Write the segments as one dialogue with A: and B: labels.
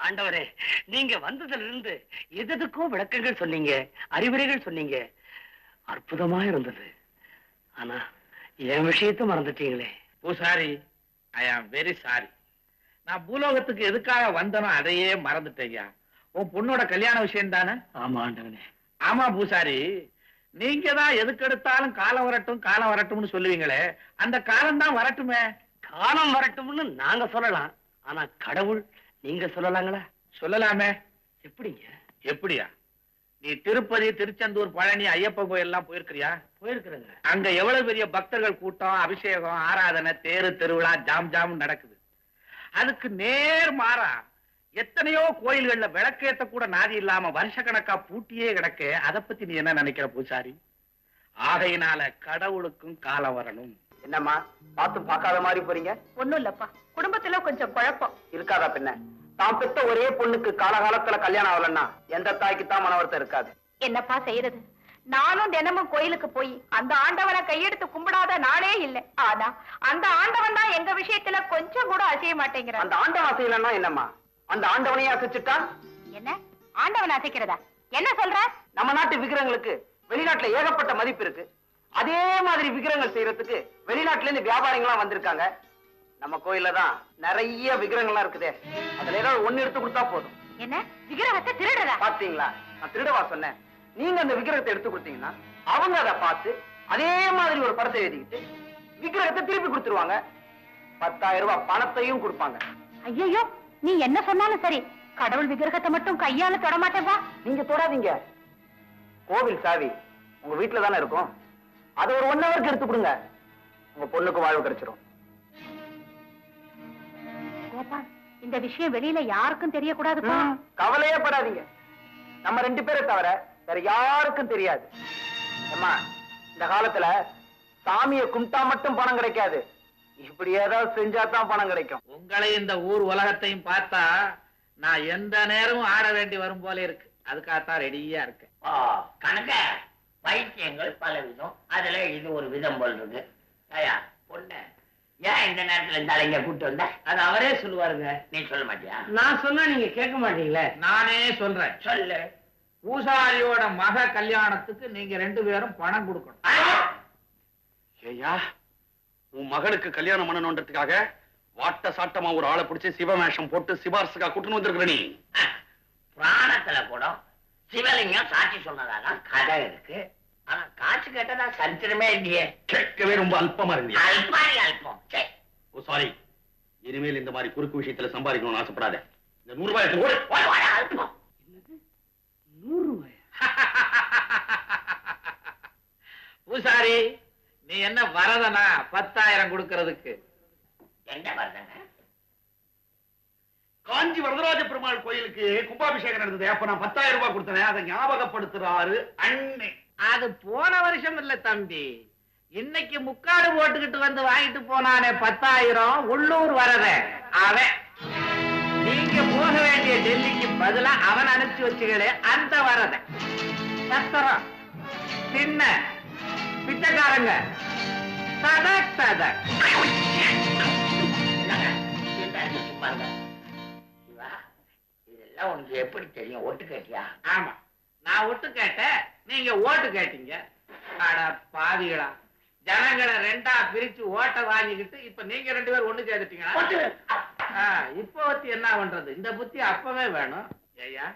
A: ஆண்டவரே, நீங்க வந்ததுல இருந்து எதுக்கும் விளக்கங்கள் சொன்னீங்க, அறிவுரைகள் சொன்னீங்க. அற்புதமா இருந்தது. ஆனா என் விஷயத்தை மறந்துட்டீங்களே.
B: பூசாரி, ஐ ஆம் வெரி சாரி. நான் பூலோகத்துக்கு எதுக்காக வந்தனோ அதையே மறந்துட்டேயா. உன் பொண்ணோட கல்யாண விஷயம் தானே?
A: ஆமா ஆண்டவனே.
B: ஆமா பூசாரி, நீங்க தான் எதுக்கு எடுத்தாலும் காலம் வரட்டும் காலம் வரட்டும்னு சொல்லுவீங்களே, அந்த காலம் தான் வரட்டுமே.
A: காலம் வரட்டும்னு நாங்க சொல்லலாம், ஆனா கடவுள் நீங்க சொல்லலாங்களா?
B: சொல்லலாமே.
A: எப்படிங்க?
B: எப்படியா? நீ திருப்பதி, திருச்செந்தூர், பழனி, ஐயப்பன் கோயில் எல்லாம் போயிருக்கிறியா?
A: போயிருக்கிறேங்க.
B: அங்க எவ்வளவு பெரிய பக்தர்கள் கூட்டம், அபிஷேகம், ஆராதனை, தேரு திருவிழா ஜாம் ஜாம் நடக்குது. அதுக்கு நேர் மாறா எத்தனையோ கோயில்கள்ல விளக்கேத்த கூட நாதி இல்லாம வருஷக்கணக்கா பூட்டியே கிடக்க. அதை பத்தி நீ என்ன நினைக்கிற பூசாரி? ஆகையினால கடவுளுக்கும் காலம் வரணும்.
A: என்னம்மா பார்த்து பார்க்காத மாதிரி போறீங்க?
C: ஒண்ணும் இல்லப்பா, குடும்பத்துல கொஞ்சம் குழப்பம்
A: இருக்காதா பின்ன? தான் பெத்த ஒரே பொண்ணுக்கு காலகாலத்துல கல்யாணம் ஆகலன்னா எந்த தாய்க்கு தான் மனவருத்தம் இருக்காது.
C: என்னப்பா செய்யறது? நானும் தினமும் கோயிலுக்கு போய் அந்த ஆண்டவனை கையெடுத்து கும்பிடாத நாளே இல்லை. ஆனா அந்த ஆண்டவன் தான் எங்க விஷயத்துல கொஞ்சம் கூட அசைய மாட்டேங்கிறான்.
A: அந்த ஆண்டவன் அசையலன்னா என்னம்மா? அந்த ஆண்டவனையே அசைச்சுட்டா?
C: என்ன ஆண்டவன் அசைக்கிறதா? என்ன சொல்ற?
A: நம்ம நாட்டு விக்கிரங்களுக்கு வெளிநாட்டுல ஏகப்பட்ட மதிப்பு இருக்கு. அதே மாதிரி விக்கிரங்கள் செய்யறதுக்கு வெளிநாட்டுல இருந்து வியாபாரிகளா வந்திருக்காங்க. நம்ம கோயில்ல தான் நிறைய விக்கிரங்கள்லாம் இருக்குதே, அதுல ஏதாவது ஒண்ணு எடுத்து கொடுத்தா போதும்.
C: என்ன விக்கிரகத்தை திருடுறா?
A: பாத்தீங்களா, நான் திருடவா சொன்னேன்? நீங்க அந்த விக்கிரகத்தை எடுத்து கொடுத்தீங்கன்னா அவங்க அதை பார்த்து அதே மாதிரி ஒரு படத்தை எழுதிக்கிட்டு விக்கிரகத்தை திருப்பி கொடுத்துருவாங்க. 10,000 ரூபாய் பணத்தையும் கொடுப்பாங்க.
C: ஐயோ, நீ என்ன சொன்னாலும் சரி, கடவுள் விக்கிரகத்தை மட்டும் கையால தொட மாட்டேப்பா.
A: நீங்க தொடாதீங்க. கோவில் சாவி உங்க வீட்டுல தானே இருக்கும், அதை ஒரு 1 ஹவருக்கு எடுத்து கொடுங்க. உங்க பொண்ணுக்கு வாழ்வு கிடைச்சிரும்.
C: கோபால், இந்த விஷயம் வெளியில யாருக்கும் தெரியக்கூடாதுப்பா.
A: கவலையே படாதீங்க. நம்ம 2 பேரை தவிர வேற யாருக்கும் தெரியாது. அம்மா, இந்த காலத்துல சாமியை கும்பிட்டா மட்டும் பணம் கிடைக்காது, இப்படி ஏதாவது செஞ்சாதான் பணம் கிடைக்கும்.
B: உங்களை இந்த ஊர் உலகத்தையும் பார்த்தா நான் எந்த நேரமும் ஆட வேண்டி வரும் போல இருக்கு. அதுக்காகத்தான் ரெடியா இருக்கேன்.
D: கணக்க வைத்தியங்கள் பல விதம், அதுல இது ஒரு விதம் போல் இருக்கு. ஐயா பொண்ணு ஏன் இந்த நேரத்துல இந்த இங்க கூட்டு வந்த?
A: அது அவரே சொல்லுவாருங்க.
D: நீ சொல்ல மாட்டியா?
A: நான் சொன்னா நீங்க கேட்க மாட்டீங்களே.
B: நானே சொல்றேன்.
D: சொல்லு.
B: பூசாரியோட மக கல்யாணத்துக்கு நீங்க 2 பேரும் பணம் கொடுக்கணும்.
E: ஏயா, உன் மகனுக்கு கல்யாணம் பண்ணணும்ன்றதுக்காக வாட்ட சாட்டமா ஒரு ஆளை பிடிச்சி சிவவேஷம் போட்டு சிபாரிசுக்கா கூட்டுன்னு வந்திருக்கிற நீ.
D: புராணத்துல கூட சிவலிங்கம் சாட்சி சொன்னதாக கதை இருக்கு. ஆனா காசு கேட்டதா சரித்திரமே இல்லையே.
E: கேட்கவே ரொம்ப அல்பமா இருந்தியா?
D: அல்பாரி அல்பம்.
E: ஓ சாரி, இனிமேல் இந்த மாதிரி குறுக்கு விஷயத்துல சம்பாதிக்கணும்னு ஆசைப்படாத. இந்த 100 ரூபாய் எடுத்து ஓடு.
D: அல்பம்.
A: 100 ரூபாய்?
B: பூசாரி, நீ என்ன வரதனா 10,000 கொடுக்கறதுக்கு?
D: என்ன வருதுங்க?
E: காஞ்சி வரதராஜ பெருமாள் கோயிலுக்கு கும்பாபிஷேகம் நடந்தது. அப்ப நான் 10,000 ரூபாய் கொடுத்தேன். அதை ஞாபகப்படுத்துறாரு அண்ணே.
B: அது போன வருஷம் இல்ல தம்பி, இன்னைக்கு முக்காடு போட்டுக்கிட்டு வந்து வாங்கிட்டு போனானே 10,000 உள்ளூர் வரத அவன். நீங்க போக வேண்டிய டெல்லிக்கு பதிலா அவன் அனுப்பிச்சு வச்சுகளே அந்த வரத. சத்திரம், சின்ன பிச்சைக்காரங்க சதக் சதக்.
D: இதெல்லாம் உனக்கு எப்படி தெரியும்? ஒட்டு கேட்டியா?
B: ஆமா, நான் ஒட்டு கேட்டேன், நீங்க ஓட்டு கேட்டீங்க. அட பாவிகளா, ஜனங்களை 2ஆ பிரிச்சு ஓட்ட வாங்கிக்கிட்டு இப்ப நீங்க 2 பேரும் ஒண்ணு சேர்த்துட்டீங்களா? இப்ப வச்சு என்ன பண்றது? இந்த புத்தி அப்பவே வேணும். ஐயா,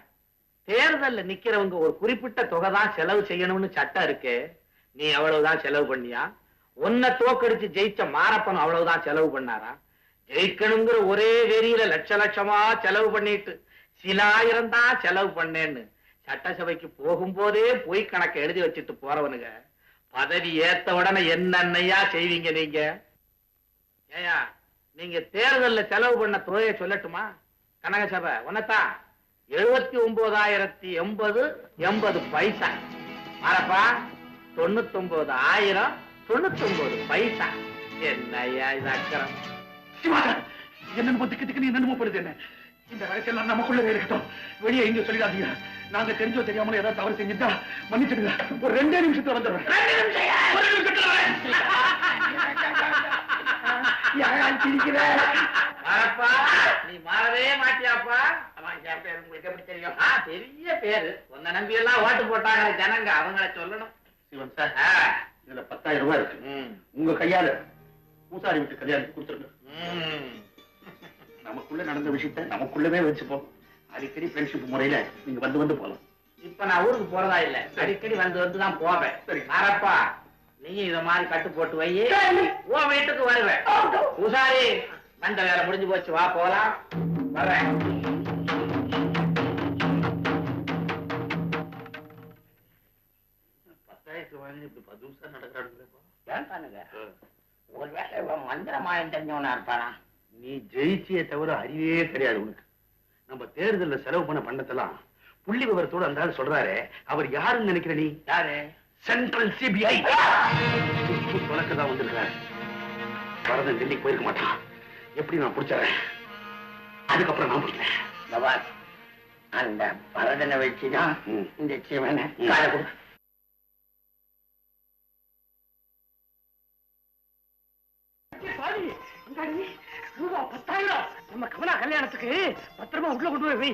B: தேர்தல்ல நிக்கிறவங்க ஒரு குறிப்பிட்ட தொகை தான் செலவு செய்யணும்னு சட்டம் இருக்கு. நீ அவ்வளவுதான் செலவு பண்ணியா? உன்னை தோக்கடிச்சு ஜெயிச்ச மாரப்பன் அவ்வளவுதான் செலவு பண்ணாரா? ஜெயிக்கணுங்கிற ஒரே வெறியில லட்சமா செலவு பண்ணிட்டு சில 1000 தான் செலவு பண்ணேன்னு சட்டசபைக்கு போகும்போதே பொய் கணக்கு எழுதி வச்சுட்டு போறவனுங்க பதவி ஏத்த உடனே என்னன்னையா செய்வீங்க நீங்க? ஏயா, நீங்க தேர்தல்ல செலவு பண்ண தொகையை சொல்லட்டுமா? கனக சபை உன்னதான் 79,080 பைசா. மாரப்பா 99,099 பைசா. என்னையா இது அக்கறம்?
E: என்னன்னு திக்கு நீ என்னமோ படுது. என்ன இந்த ரகசியம் நமக்குள்ளே இருக்கட்டும், வெளியே இங்க சொல்லிடாதீங்க. நாங்க தெரிஞ்சோ தெரியாமல ஏதாவது தவறு செஞ்சுட்டா மன்னிச்சிடுங்க. ஒரு 2 நிமிஷத்துல வந்துடுறேன்.
B: நீ மாறவே மாட்டியாப்பா?
D: என் பேர் உங்களுக்கு எப்படி தெரியும்?
B: பெரிய பேரு உன்னை நம்பி எல்லாம் ஓட்டு போட்டாங்க ஜனங்க, அவங்கள சொல்லணும்.
E: சிவன் சார், இதுல 10,000 ரூபாய் இருக்கு. உங்க கையால பூசாரி விட்டு கல்யாணத்துக்கு கொடுத்துருங்க. நமக்குள்ள நடந்த விஷயத்த நமக்குள்ளவே வச்சுப்போம். அடிக்கடி ஃப்ரெண்ட்ஷிப் முறையில நீங்க வந்து வந்து போலாம்.
B: இப்ப நான் ஊருக்கு போறதா இல்ல, அடிக்கடி வந்து வந்துதான் போவேன்.
E: சரி.
B: நாரப்பா, நீ இத மாதிரி கட்டு போட்டு வை, உன் வீட்டுக்கு வருவேன். பூசாரி, வந்த வேலை முடிஞ்சு போச்சு, வா போலாம். வர்றேன்.
D: ஏன் பண்ணுங்க? ஒருவேளை இவன் மந்திரமாயம் தெரிஞ்சவனா இருப்பானா?
E: நீ ஜெயிச்சியே தவிர அறிவே கிடையாது உனக்கு. நம்ம தேர்தல்ல செலவு பண்ண பண்டத்தெல்லாம் புள்ளி விவரத்தோட அந்த ஆள் சொல்றாரு. அவர் யாருன்னு நினைக்கிற நீ?
D: யாரு?
E: Central CBI. உனக்குதான் வந்திருக்காரு. வரதன் டெல்லிக்கு போயிருக்க மாட்டான். எப்படி நான் பிடிச்சறேன், அதுக்கப்புறம் நான் பிடிக்கிறேன்.
D: கபாஸ், அந்த பரதனை வச்சுதான் இந்த சிவனை காலை கொடு.
E: ரூபா 10,000 நம்ம கமலா கல்யாணத்துக்கு பத்திரமா உள்ள கொண்டு போய் வை.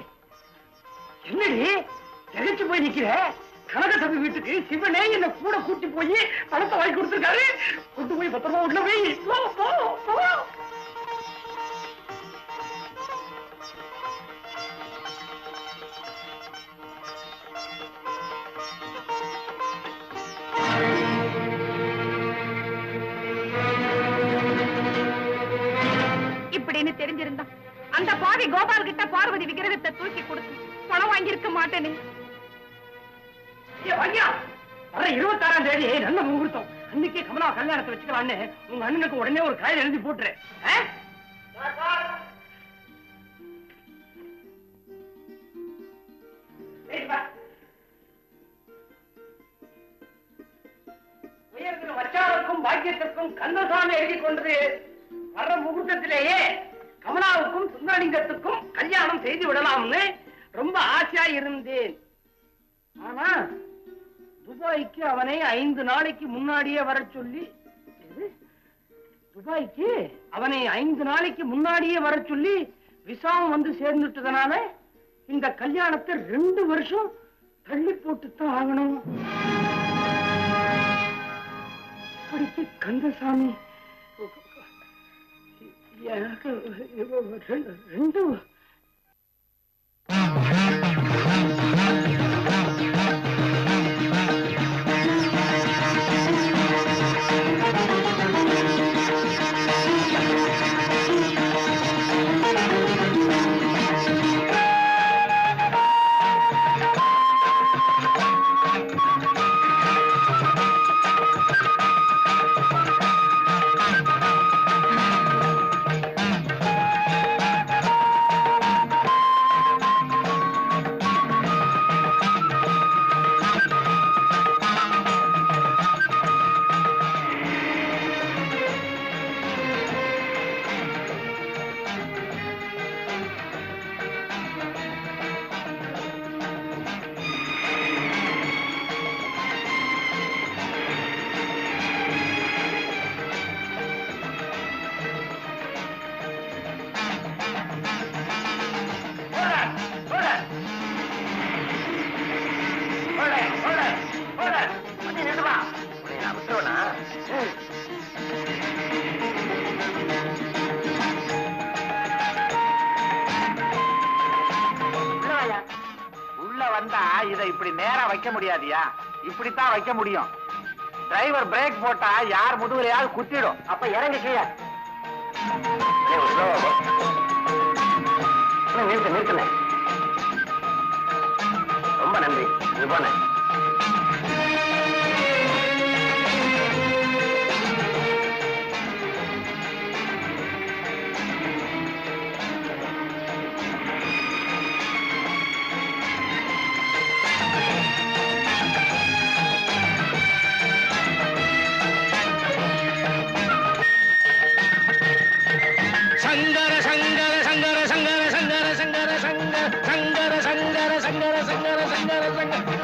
E: என்னடி திகைச்சு போய் நிக்கிற? கனகசபை வீட்டுக்கு சிவனே என்ன கூட கூட்டி போய் பணத்தை வாங்கி கொடுத்திருக்காரு. கொண்டு போய் பத்திரமா உள்ள வை. போ, போ, போ.
C: இப்படின்னு தெரிஞ்சிருந்தா அந்த பாவி கோபால் கிட்ட பார்வதி விக்கிரகத்தை தூக்கி கொடுத்து பணம் வாங்கியிருக்க மாட்டேனே.
E: வர 26ஆம் தேதி நல்ல முகூர்த்தம். அன்னைக்கே கமலா கல்யாணத்தை வச்சுக்கலான்னு உங்க அண்ணனுக்கு உடனே ஒரு காயில் எழுதி போட்டுரு. வச்சாவுக்கும் பாக்கியத்திற்கும் கந்தசாமி எழுதி கொண்டு வர்ற முகூர்த்தத்திலேயே கமலாவுக்கும் சுந்தரலிங்கத்துக்கும் கல்யாணம் செய்து விடலாம்னு ரொம்ப ஆசையா இருந்தேன். ஆனா துபாய்க்கு அவனை 5 நாளைக்கு முன்னாடியே வர சொல்லி, துபாய்க்கு அவனை 5 நாளைக்கு முன்னாடியே வர சொல்லி விசாவும் வந்து சேர்ந்துட்டதுனால இந்த கல்யாணத்தை 2 வருஷம் தள்ளி போட்டுத்தான் ஆகணும். படிச்சு கந்தசாமி எனக்கு 2
A: உள்ள வந்தா இதை இப்படி நேரா வைக்க முடியாதியா, இப்படித்தான் வைக்க முடியும். டிரைவர் பிரேக் போட்டா யார் முதுகுலையாவது குத்திடும். அப்ப இறங்க கீழே. நிறுத்தின ரொம்ப நன்றி. நீ போன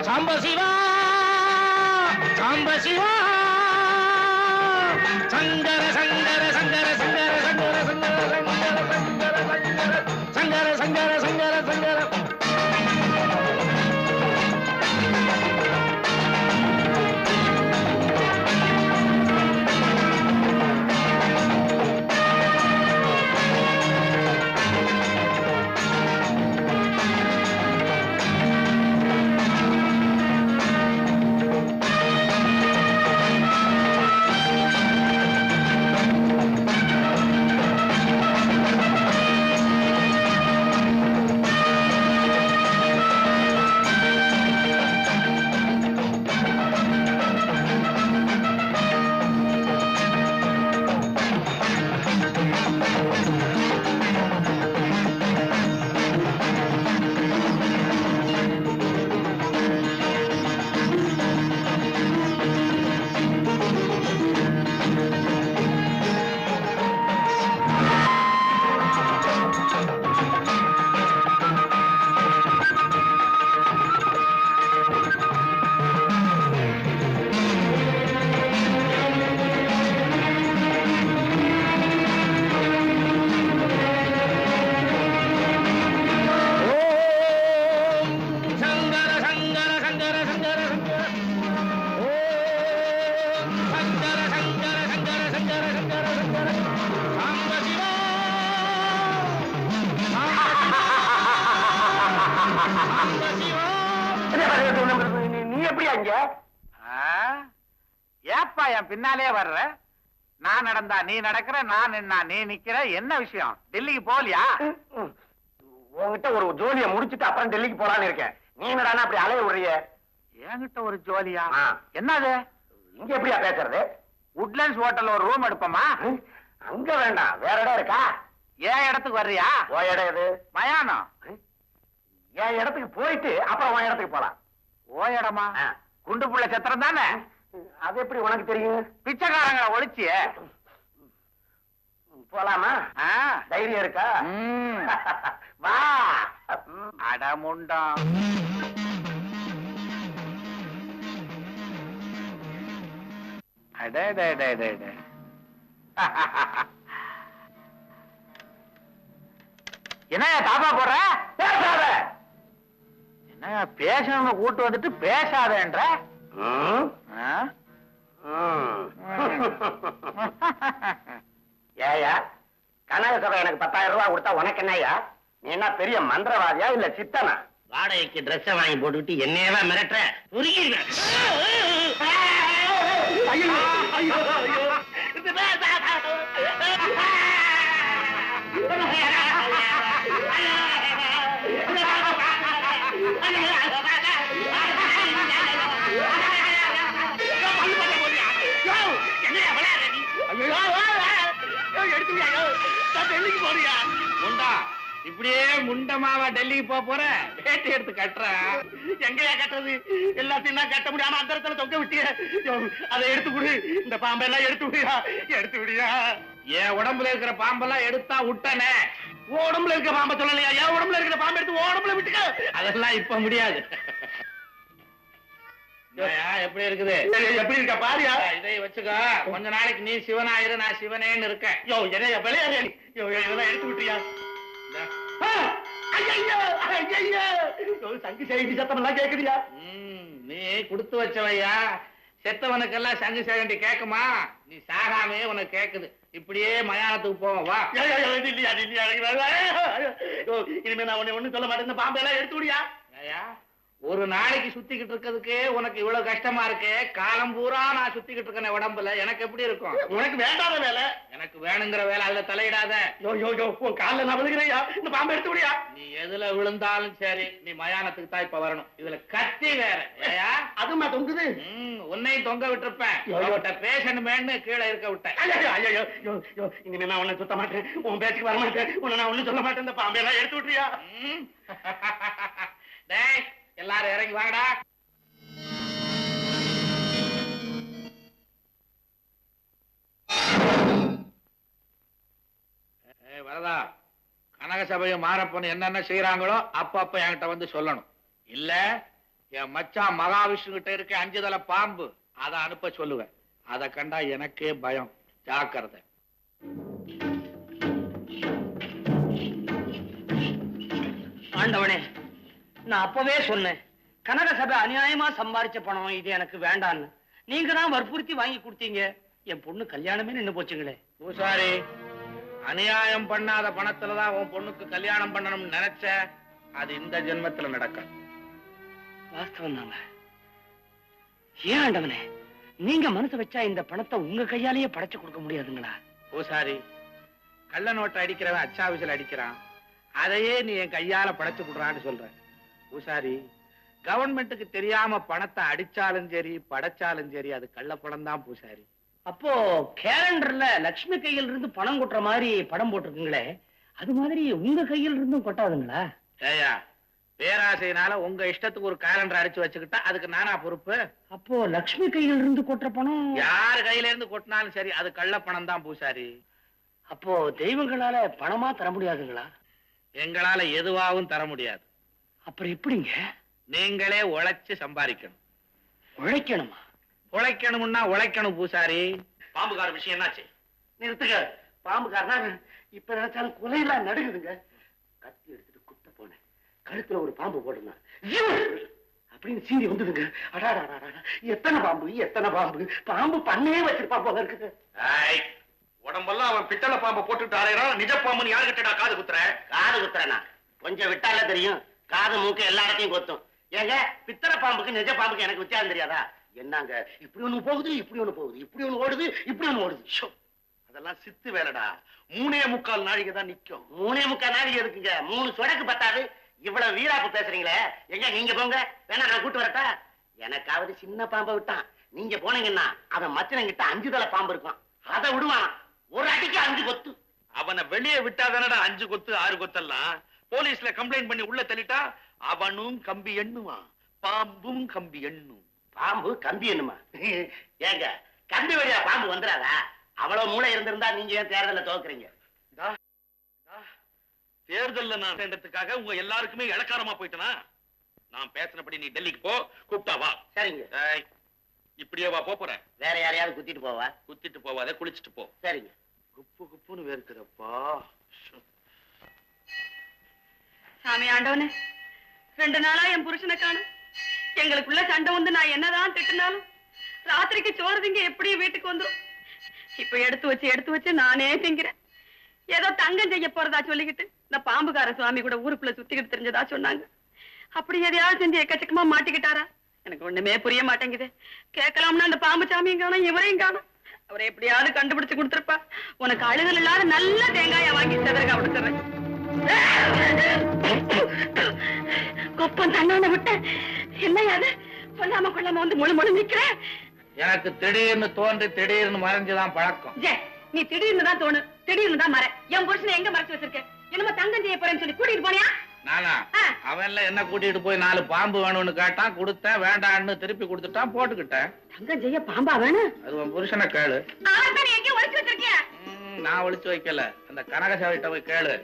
E: சாம்ப சிவா சாம்ப சிவா சங்கர சங்கர சங்கர சங்கர சங்கர சங்கர சங்கர சங்கர சங்கர சங்கர சங்கர சங்கர
A: இங்க?
B: ஏப்பா என் பின்னாலே வர்ற? நான் நடந்தா நீ நடக்கிற, நான் நின்னா நீ நிக்கிற. என்ன விஷயம்? டெல்லிக்கு போகலையா?
A: உங்ககிட்ட ஒரு ஜோலியை முடிச்சிட்டு அப்புறம் டெல்லிக்கு போலான்னு இருக்கேன். நீ என்னடானா அப்படி அலைய விடுறிய?
B: என்கிட்ட ஒரு ஜோலியா?
A: ஆ.
B: என்னது?
A: இங்க எப்படியா பேசுறது?
B: உட்லண்ட்ஸ் ஹோட்டல்ல ஒரு ரூம் எடுப்போமா?
A: அங்க வேண்டாம், வேற இடம் இருக்கா?
B: என் இடத்துக்கு வர்றியா?
A: ஓ இடம் எது?
B: மயானம்.
A: என் இடத்துக்கு போயிட்டு அப்புறம் உன் இடத்துக்கு போலாம்.
B: ஓ இடமா? குண்டு புள்ள சத்திரம் தானே?
A: அது எப்படி உனக்கு தெரியும்?
B: பிச்சைக்காரங்களை ஒழிச்சிய
A: போலாமா? தைரியம் இருக்கா? வா.
B: அடமுண்டம். என்னையா தாப்பா போடுற?
A: பேசாத.
B: என்னையா பேசணும்னு கூட்டு வந்துட்டு பேசாதேன்ற?
A: ஏயா கனக சபை எனக்கு 10,000 ரூபாய் கொடுத்தா உனக்கு என்னய்யா? நீ என்ன பெரிய மந்திரவாதியா இல்ல சித்தனா?
D: வாடகைக்கு ட்ரெஸ் வாங்கி போட்டுக்கிட்டு என்னையவா மிரட்டுற? உருகிடுவேன்.
B: இப்படியே முண்டமாவா டெல்லிக்கு போற? வேட்டி எடுத்து கட்டுற?
E: எங்கயா கட்டுறது? எல்லாத்தையும் நான் கட்ட முடியாம அந்த இடத்துல தொங்க விட்டிய. அதை எடுத்து விடு. இந்த பாம்பெல்லாம் எடுத்து விடியா, எடுத்து விடியா.
B: என் உடம்புல இருக்கிற பாம்பெல்லாம் எடுத்தா விட்டனே.
E: உடம்புல இருக்க பாம்பை சொல்லலையா? என் உடம்புல இருக்கிற பாம்பை எடுத்து உடம்புல விட்டுக்க.
B: அதெல்லாம் இப்ப முடியாது. எப்படி இருக்குது?
E: எப்படி இருக்க பாரியா?
B: இதை வச்சுக்கோ. கொஞ்ச நாளைக்கு நீ சிவனாயிரு, நான் சிவனேன்னு இருக்கேன்.
E: யோ என்னையா விளையாடு? இதெல்லாம் எடுத்து விட்டுறியா? சங்கு செய்தி சத்தம் எல்லாம் கேக்குறியா?
B: நீ கொடுத்து வச்சவையா? செத்தவனுக்கெல்லாம் சங்கு சேகண்டி கேக்குமா? நீ சாகாமே உனக்கு கேக்குது. இப்படியே மயானத்துக்கு போவோம் வா.
E: இனிமே நான் ஒண்ணு சொல்ல மாட்டேன். இந்த பாம்பெல்லாம் எடுத்து விடியா?
B: ஒரு நாளைக்கு சுத்திக்கிட்டு இருக்கிறதுக்கு உனக்கு இவ்வளவு கஷ்டமா இருக்கு. காலம் பூரா நான் சுத்திக்கிட்டு இருக்கேன் உடம்புல. எனக்கு எப்படி இருக்கும்?
E: உனக்கு வேண்டாத வேலை.
B: எனக்கு வேணுங்கிற வேலை. அதுல தலையிடாத.
E: உன் காலில் நான் விழுகிறேயா? இந்த பாம்பை எடுத்து விடியா?
B: நீ எதுல விழுந்தாலும் சரி, நீ மயானத்துக்கு தான் இப்ப வரணும். இதுல கத்தி வேற.
E: அதுமா தொங்குது.
B: உன்னையும் தொங்க விட்டுருப்பேன். பேசணுமேன்னு கீழே இருக்க விட்டேன்.
E: இனிமே நான் உன்னை சுத்த மாட்டேன். உன் பேச்சுக்கு வர மாட்டேன். உன்னை நான் ஒண்ணும் சொல்ல மாட்டேன். இந்த பாம்பை எல்லாம் எடுத்து விட்டுறியா?
B: டேய் எல்லாரும் இறங்கி வாங்கடா. வரதா, கனக சபையை மாறப்போன்னு என்னென்ன செய்யறாங்களோ அப்ப என்கிட்ட வந்து சொல்லணும். இல்ல என் மச்சான் மகாவிஷ்ணு கிட்ட இருக்க 5 தலை பாம்பு, அதை அனுப்ப சொல்லுவேன். அதை கண்டா எனக்கே பயம். ஜாக்கிரதை.
E: ஆண்டவனே, நான் அப்பவே சொன்னேன், கனக சபை அநியாயமா சம்பாதிச்ச பணம் இது எனக்கு வேண்டான்னு. நீங்க தான் வற்புறுத்தி வாங்கி கொடுத்தீங்க. என் பொண்ணு கல்யாணமே நின்னு போச்சுங்களே.
B: பூசாரி, அநியாயம் பண்ணாத பணத்துலதான் உன் பொண்ணுக்கு கல்யாணம் பண்ணணும்னு நினைச்ச. அது இந்த ஜென்மத்துல நடக்கும்.
E: வாஸ்தவம் தாங்க. ஏன் ஆண்டவனே, நீங்க மனசு வச்சா இந்த பணத்தை உங்க கையாலேயே படைச்சு கொடுக்க முடியாதுங்களா?
B: பூசாரி, கள்ள நோட்டை அடிக்கிறவன் அச்சாவிசில் அடிக்கிறான். அதையே நீ என் கையால படைச்சு கொடுறான்னு சொல்ற. பூசாரி, கவர்மெண்ட்டுக்கு தெரியாம பணத்தை அடிச்சாலும் சரி படைச்சாலும் சரி அது கள்ளப்பணம் தான் பூசாரி.
E: அப்போ கேலண்டர்ல லட்சுமி கையில் இருந்து பணம் கொட்டுற மாதிரி படம் போட்டிருக்குங்களே, அது மாதிரி உங்க கையில் இருந்தும் கொட்டாதுங்களா?
B: ஏயா, பேராசையினால உங்க இஷ்டத்துக்கு ஒரு கேலண்டர் அடிச்சு வச்சுக்கிட்டா அதுக்கு நானா பொறுப்பு?
E: அப்போ லட்சுமி கையில் இருந்து கொட்டுற பணம்
B: யாரு கையில இருந்து கொட்டினாலும் சரி அது கள்ளப்பணம் தான் பூசாரி.
E: அப்போ தெய்வங்களால பணமா தர முடியாதுங்களா?
B: எங்களால எதுவாகவும் தர முடியாது.
E: அப்புறம் எப்படிங்க?
B: நீங்களே உழைச்சு சம்பாதிக்கணும்.
E: உழைக்கணுமா?
B: உழைக்கணும்னா உழைக்கணும் பூசாரி.
E: பாம்புகார விஷயம் என்னாச்சு? நிறுத்துங்க. பாம்புகாரனா இப்ப நினைச்சாலும் கொலையெல்லாம் நடுங்குதுங்க. கத்தி எடுத்துட்டு குத்த போனேன். கழுத்துல ஒரு பாம்பு போட்டுருந்தான் அப்படின்னு சீறி வந்துடுங்க. அடாடா, எத்தனை பாம்பு எத்தனை பாம்பு! பாம்பு பண்ணே வச்சிருப்பா போல இருக்குது.
A: உடம்பெல்லாம் அவன் பித்தளை பாம்பை போட்டுட்டு அலையறான். நிஜ பாம்பு யாருக்கிட்டடா காது குத்துற?
D: காது குத்துறனா? கொஞ்சம் விட்டால தெரியும். காது மூக்கு எல்லா இடத்தையும் கொத்தும். ஏங்க பித்தளை பாம்புக்கு நிஜ பாம்புக்கு எனக்கு வித்தியாசம் தெரியாதா? என்னங்க இப்படி ஒண்ணு போகுது, இப்படி ஒண்ணு போகுது, இப்படி ஒண்ணு ஓடுது, இப்படி ஒண்ணு ஓடுது.
F: அதெல்லாம் சித்து வேலைடா. 3.25 நாழிகை தான் நிக்கும்.
D: 3.25 நாளைக்கு இருக்குங்க. 3 சொடக்கு பத்தாது. இவ்வளவு வீராப்பு பேசுறீங்களே, எங்க நீங்க போங்க, வேணா நான் கூட்டு வரட்டா? எனக்காவது சின்ன பாம்பை விட்டான். நீங்க போனீங்கன்னா அவன் மச்சனங்கிட்ட 5 தலை பாம்பு இருக்கும், அதை விடுவான். ஒரு அடிக்கு 5 கொத்து.
F: அவனை வெளியே விட்டாதானடா 5 கொத்து 6 கொத்தெல்லாம். போலீஸ்ல கம்ப்ளைண்ட் பண்ணி உள்ள தள்ளிட்டா அவனும் கம்பி எண்ணுவான், பாம்பும் கம்பி எண்ணும்.
D: பாம்பு கம்பி என்னமா? ஏங்க கம்பி வழியா பாம்பு வந்துடாதா? அவ்வளவு மூளை இருந்திருந்தா நீங்க ஏன் தேர்தல தோக்குறீங்க?
F: தேர்தல்ல நான் சேர்ந்ததுக்காக உங்க எல்லாருக்குமே இளக்காரமா போயிட்டனா? நான் பேசினபடி நீ டெல்லிக்கு போ, கூப்பிட்டா வா.
D: சரிங்க.
F: இப்படியே வா போறேன்.
D: வேற யாரையாவது குத்திட்டு போவா?
F: குத்திட்டு போவாத, குளிச்சுட்டு போ.
D: சரிங்க.
F: குப்பு குப்புன்னு வேர்க்கிறப்பா.
C: சாமி ஆண்டவனே, 2 நாளா என் புருஷனை காணும். எங்களுக்குள்ள சண்டை வந்து நான் என்னதான் திட்டினாலும் ராத்திரிக்கு சோறு திங்க எப்படி வீட்டுக்கு வந்துரும். இப்ப எடுத்து வச்சு நானே திங்கிறேன். ஏதோ தங்கம் செய்ய போறதா சொல்லிக்கிட்டு இந்த பாம்புக்கார சுவாமி கூட ஊருக்குள்ள சுத்திக்கிட்டு தெரிஞ்சதா சொன்னாங்க. அப்படி எதையாவது செஞ்சு எக்கச்சக்கமா மாட்டிக்கிட்டாரா? எனக்கு ஒண்ணுமே புரிய மாட்டேங்குது. கேட்கலாம்னா அந்த பாம்பு சாமியும் காணும், இவரையும் காணும். அவரை எப்படியாவது கண்டுபிடிச்சு கொடுத்துருப்பா. உனக்கு அழுதல் இல்லாத நல்ல தேங்காயா வாங்கி செதறக விடுத்துறேன். கொப்பம் தண்ணான விட்ட என்னையாது சொல்லாம கொள்ளாம வந்து முழு நிக்கிறேன்.
B: எனக்கு திடீர்னு தோன்றி திடீர்னு மறைஞ்சுதான் பழக்கம்.
C: நீ திடீர்னு தான் தோணு, திடீர்னு தான் மறை. என் புருஷனை எங்க மறைச்சு வச்சிருக்க? என்னமோ தங்கம் செய்ய போறேன்னு சொல்லி கூட்டிட்டு போனியா?
B: நானா? அவன்ல என்ன கூட்டிட்டு போய் 4 பாம்பு வேணும்னு கேட்டான், கொடுத்தேன். வேண்டான்னு திருப்பி கொடுத்துட்டான், போட்டுக்கிட்டேன்.
C: தங்கம் செய்ய பாம்பா வேணும்?
B: அது உன் புருஷனை கேளு.
C: எங்க ஒளிச்சு வச்சிருக்கிய?
B: நான் ஒளிச்சு வைக்கல, அந்த கனகசாவிட்ட போய் கேளு.